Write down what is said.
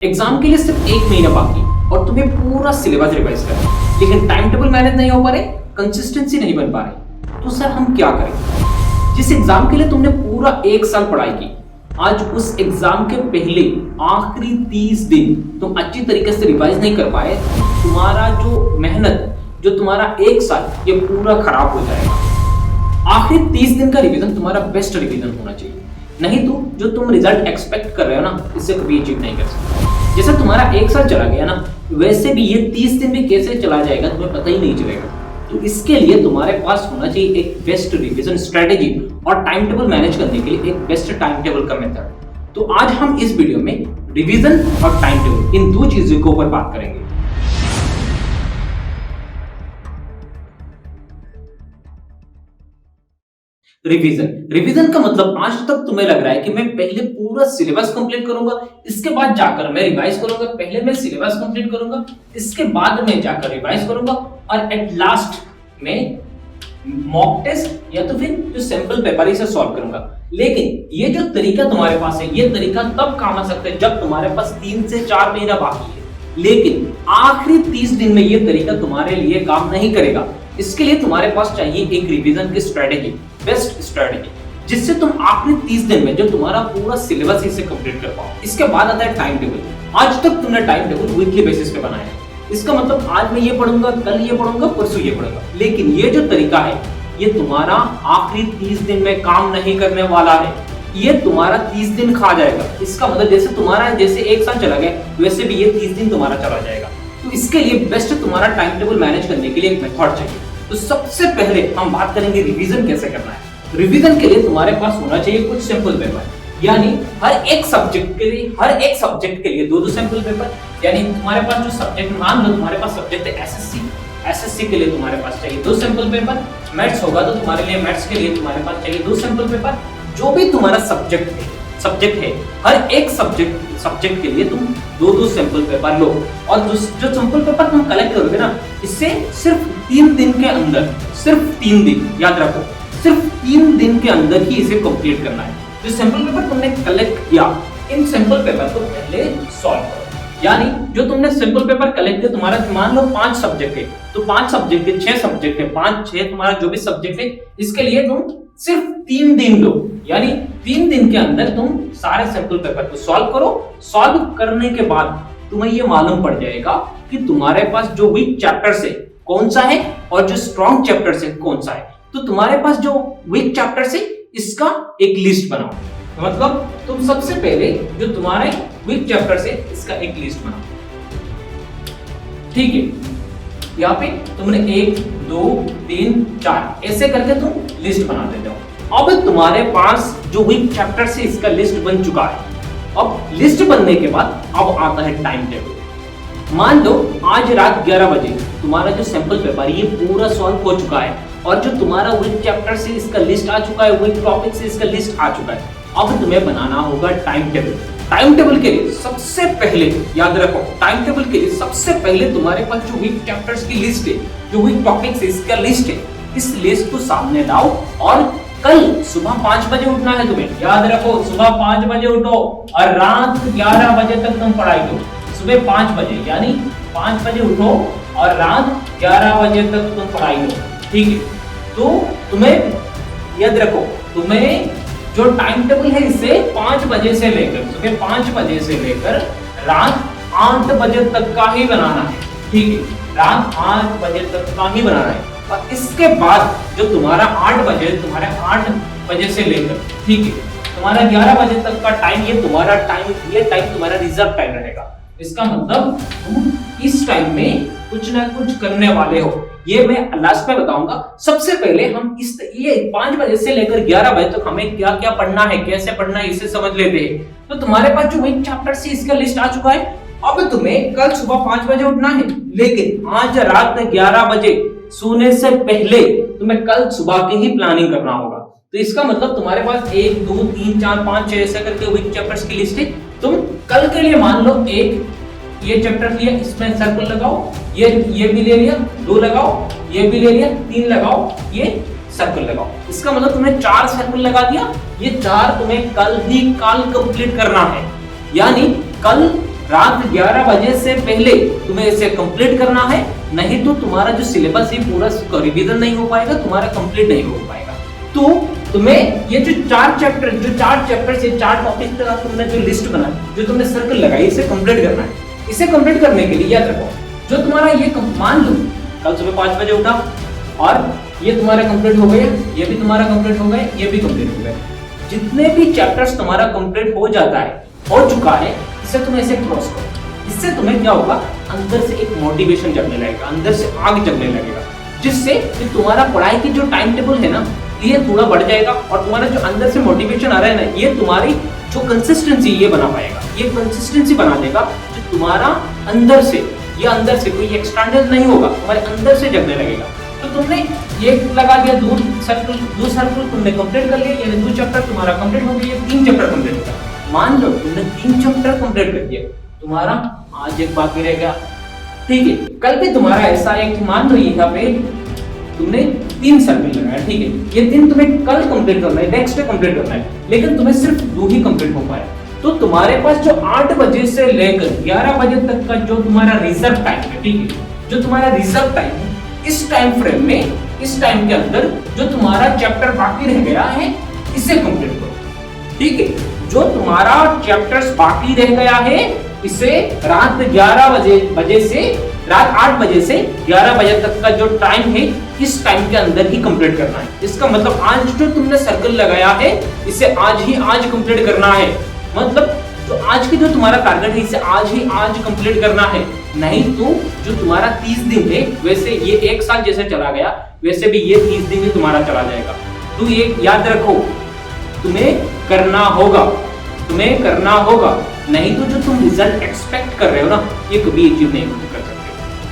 Exam के लिए सिर्फ एक महीना बाकी और तुम्हें पूरा सिलेबस रिवाइज करना है, लेकिन टाइम टेबल मैनेज नहीं हो पा रहे, कंसिस्टेंसी नहीं बन पा रही। तो सर हम क्या करें? जिस एग्जाम के लिए तुमने पूरा एक साल पढ़ाई की, आज उस एग्जाम के पहले आखिरी 30 दिन तुम अच्छी तरीके से रिवाइज नहीं कर पाए, तुम्हारा जो मेहनत, जो तुम्हारा एक साल, ये पूरा खराब हो जाएगा। आखिरी 30 दिन का रिवीजन तुम्हारा बेस्ट रिवीजन होना चाहिए, नहीं तो जो तुम रिजल्ट एक्सपेक्ट कर रहे हो ना, इससे कभी अचीव नहीं कर सकते। जैसे तुम्हारा एक साल चला गया ना, वैसे भी ये 30 दिन भी कैसे चला जाएगा तुम्हें पता ही नहीं चलेगा। तो इसके लिए तुम्हारे पास होना चाहिए एक बेस्ट रिवीजन स्ट्रेटेजी और टाइम टेबल मैनेज करने के लिए एक बेस्ट टाइम टेबल का मेथड। तो आज हम इस वीडियो में रिवीजन और टाइम टेबल, इन दो चीजों के ऊपर बात करेंगे। रिवीजन का मतलब आज तक तुम्हें लग रहा है कि मैं पहले पूरा सिलेबस कंप्लीट करूंगा, इसके बाद जाकर मैं रिवाइज करूंगा, पहले मैं सिलेबस कंप्लीट करूंगा, इसके बाद मैं जाकर रिवाइज करूंगा और एट लास्ट में मॉक टेस्ट या तो फिर जो सैंपल पेपर इसे सॉल्व करूंगा। लेकिन ये जो तरीका तुम्हारे पास है, ये तरीका तब काम आ सकता है जब तुम्हारे पास 3 से 4 महीना बाकी है, लेकिन आखिरी 30 दिन में ये तरीका तुम्हारे लिए काम नहीं करेगा। इसके लिए तुम्हारे पास चाहिए एक रिवीजन की स्ट्रेटेजी, बेस्ट स्ट्रेटेजी, जिससे तुम आखिरी 30 दिन में जो तुम्हारा पूरा सिलेबस इसे कंप्लीट कर पाओ। इसके बाद आता है टाइम टेबल। आज तक तुमने टाइम टेबल वीकली बेसिस पे बनाया है, इसका मतलब आज मैं ये पढ़ूंगा, कल ये पढ़ूंगा, परसों ये पढ़ूंगा। लेकिन ये जो तरीका है, ये तुम्हारा आखिरी 30 दिन में काम नहीं करने वाला है, ये तुम्हारा 30 दिन खा जाएगा। इसका मतलब जैसे एक साल चला गया, वैसे भी ये 30 दिन तुम्हारा चला जाएगा। तो इसके लिए बेस्ट तुम्हारा टाइम टेबल मैनेज करने के लिए एक मेथड चाहिए। तो सबसे पहले हम बात करेंगे रिवीजन कैसे करना है। रिवीजन के लिए तुम्हारे पास होना चाहिए कुछ सैंपल पेपर, यानी हर एक सब्जेक्ट के लिए 2-2 सैंपल पेपर। यानी तुम्हारे पास जो सब्जेक्ट, मान लो तुम्हारे पास सब्जेक्ट है एसएससी के लिए तुम्हारे पास चाहिए 2 सैंपल पेपर। मैथ्स होगा तो तुम्हारे लिए मैथ्स के लिए तुम्हारे पास चाहिए 2 सैंपल पेपर। जो भी तुम्हारा सब्जेक्ट है, हर एक सब्जेक्ट के लिए तुम 2-2 सैंपल पेपर लो। और जो सैंपल पेपर तुम कलेक्ट करोगे ना, इससे सिर्फ 3 दिन के अंदर, सिर्फ 3 दिन, याद रखो, सिर्फ 3 दिन के अंदर ही इसे कंप्लीट करना है। जो सैंपल पेपर तुमने कलेक्ट किया, इन सैंपल पेपर को पहले सॉल्व करो। यानी जो तुमने सैंपल पेपर कलेक्ट किया, तुम्हारा मान लो 5 सब्जेक्ट है, तो 5 सब्जेक्ट है, 6 सब्जेक्ट है, 5-6 तुम्हारा जो भी सब्जेक्ट है, इसके लिए तुम सिर्फ 3 दिन लो। यानी 3 दिन के अंदर तुम सारे सैंपल पेपर को सॉल्व करो। सॉल्व करने के बाद तुम्हें ये मालूम पड़ जाएगा कि तुम्हारे पास जो वीक चैप्टर से कौन सा है और जो स्ट्रॉन्ग चैप्टर से कौन सा है। तो तुम्हारे पास जो वीक चैप्टर से, इसका एक लिस्ट बनाओ। मतलब तुम सबसे पहले जो तुम्हारे वीक चैप्टर से, इसका एक लिस्ट बनाओ। ठीक है, यहाँ पे तुमने 1, 2, 3, 4 ऐसे करके तुम लिस्ट बनाते जाओ। अब तुम्हारे पास जो वीक चैप्टर से इसका लिस्ट बन चुका है। अब लिस्ट बनने के बाद अब आता है टाइम टेबल। मान लो आज रात 11 बजे तुम्हारा जो सैंपल पेपर है, ये पूरा सॉल्व हो चुका है और जो तुम्हारा वीक चैप्टर से इसका लिस्ट आ चुका है, वीक टॉपिक से इसका लिस्ट आ चुका है। अब तुम्हें बनाना होगा टाइम टेबल। टाइम टेबल के लिए सबसे पहले, याद रखो, टाइम टेबल के लिए सबसे पहले तुम्हारे पास जो वीक चैप्टर्स की लिस्ट है, जो वीक टॉपिक से इसका लिस्ट है, इस लिस्ट को सामने लाओ और कल सुबह 5 बजे उठना है तुम्हें। याद रखो, सुबह 5 बजे उठो और रात 11 बजे तक तुम पढ़ाई करो। सुबह 5 बजे, यानी 5 बजे उठो और रात 11 बजे तक तुम पढ़ाई करो। ठीक है, तो तुम्हें याद रखो, तुम्हें जो टाइम टेबल है, इसे 5 बजे से लेकर, सुबह 5 बजे से लेकर रात 8 बजे तक का ही बनाना है। ठीक है, रात 8 बजे तक का ही बनाना है। और इसके बाद जो तुम्हारा 8 बजे से लेकर, ठीक है, तुम्हारा 11 बजे तक का टाइम, ये टाइम तुम्हारा रिजर्व टाइम रहेगा। इसका मतलब तुम इस टाइम में कुछ ना कुछ करने वाले हो। ये मैं लास्ट में बताऊंगा। सबसे पहले हम ये 5 बजे से लेकर 11 बजे तक हमें क्या क्या पढ़ना है, कैसे पढ़ना है, इसे समझ लेते हैं। तो तुम्हारे पास जो वीक चैप्टर से इसका लिस्ट आ चुका है। अब तुम्हें कल सुबह 5 बजे उठना है, लेकिन आज रात 11 बजे सोने से पहले तुम्हें कल सुबह की ही प्लानिंग करना होगा। तो इसका मतलब तुम्हारे पास 1, 2, 3, 4, 5, 6 ऐसे करके वीक चैप्टर्स की लिस्ट है। तुम कल के लिए मान लो ये चैप्टर लिया, इसमें सर्कल लगाओ, ये भी ले लिया, 2 लगाओ, ये भी ले लिया, 3 लगाओ, ये सर्कल लगाओ। इसका मतलब तुमने 4 सर्कल लगा दिया। ये 4 तुम्हें कल कंप्लीट करना है। यानी कल रात 11 बजे से पहले तुम्हें इसे कंप्लीट करना है, नहीं तो तुम्हारा जो सिलेबस है पूरा रिवीजन नहीं हो पाएगा, तुम्हारा कंप्लीट नहीं हो पाएगा। तो तुम्हें ये जो चार चैप्टर से 4 टॉपिक का तुमने जो लिस्ट बना, जो तुमने सर्कल लगाई, इसे कंप्लीट करना है। इसे कंप्लीट करने के लिए याद रखो, जो तुम्हारा ये मान लो कल सुबह 5 बजे उठा और ये तुम्हारा कंप्लीट हो गया, ये भी तुम्हारा कंप्लीट हो गया, ये भी कंप्लीट हो गया। जितने भी चैप्टर्स तुम्हारा कंप्लीट हो जाता है, हो चुका है, इसे तुम ऐसे क्रॉस करो। इससे तुम्हें क्या होगा, अंदर से एक मोटिवेशन जगने लगेगा, अंदर से आग जगने लगेगा, जिससे कि तुम्हारा पढ़ाई की जो टाइम टेबल है ना, ये थोड़ा बढ़ जाएगा और तुम्हारा जो अंदर से मोटिवेशन आ रहा है ना, ये तुम्हारी जो कंसिस्टेंसी ये बना पाएगा, ये कंसिस्टेंसी बना देगा, जो तुम्हारा अंदर से कोई एक्सटर्नल नहीं होगा, तुम्हारे अंदर से जगने लगेगा। तो तुमने ये लगा दिया, दो सर्कल तुमने कंप्लीट कर लिया, यानी 2 चैप्टर तुम्हारा कंप्लीट हो गया, 3 चैप्टर कंप्लीट हो गया। मान लो तुमने 3 चैप्टर कंप्लीट कर दिया, तुम्हारा आज एक बाकी रह गया, ठीक है। कल भी तुम्हारा ऐसा है कि मान लो यहाँ पे तुमने 3 सर्कल लगाया, ठीक है, ये 3 तुम्हें कल कंप्लीट करना है, नेक्स्ट डे कंप्लीट करना है, लेकिन तुम्हें सिर्फ 2 ही कंप्लीट हो पाए। तो तुम्हारे पास जो 8 बजे से लेकर 11 बजे तक का जो तुम्हारा रिजर्व टाइम है, ठीक है, जो तुम्हारा रिजर्व टाइम है, इस टाइम फ्रेम में, इस टाइम के अंदर जो तुम्हारा चैप्टर बाकी रह गया है, इसे कंप्लीट करो, ठीक है। जो तुम्हारा चैप्टर्स बाकी रह गया है, इसे रात 11 बजे से रात 8 बजे से 11 बजे तक का जो टाइम है, इस टाइम के अंदर ही कंप्लीट करना है। इसका मतलब आज जो तुमने सर्कल लगाया है, इसे आज कंप्लीट करना है। मतलब जो आज की जो तुम्हारा टारगेट है, इसे आज कंप्लीट करना है, नहीं तो जो तुम्हारा 30 दिन है, वैसे ये 1 साल जैसे चला गया, वैसे भी ये 30 दिन ही तुम्हारा चला जाएगा। तो ये याद रखो, तुम्हें करना होगा, नहीं तो जो तुम रिजल्ट एक्सपेक्ट कर रहे हो ना, ये कभी अचीव नहीं कर सकते।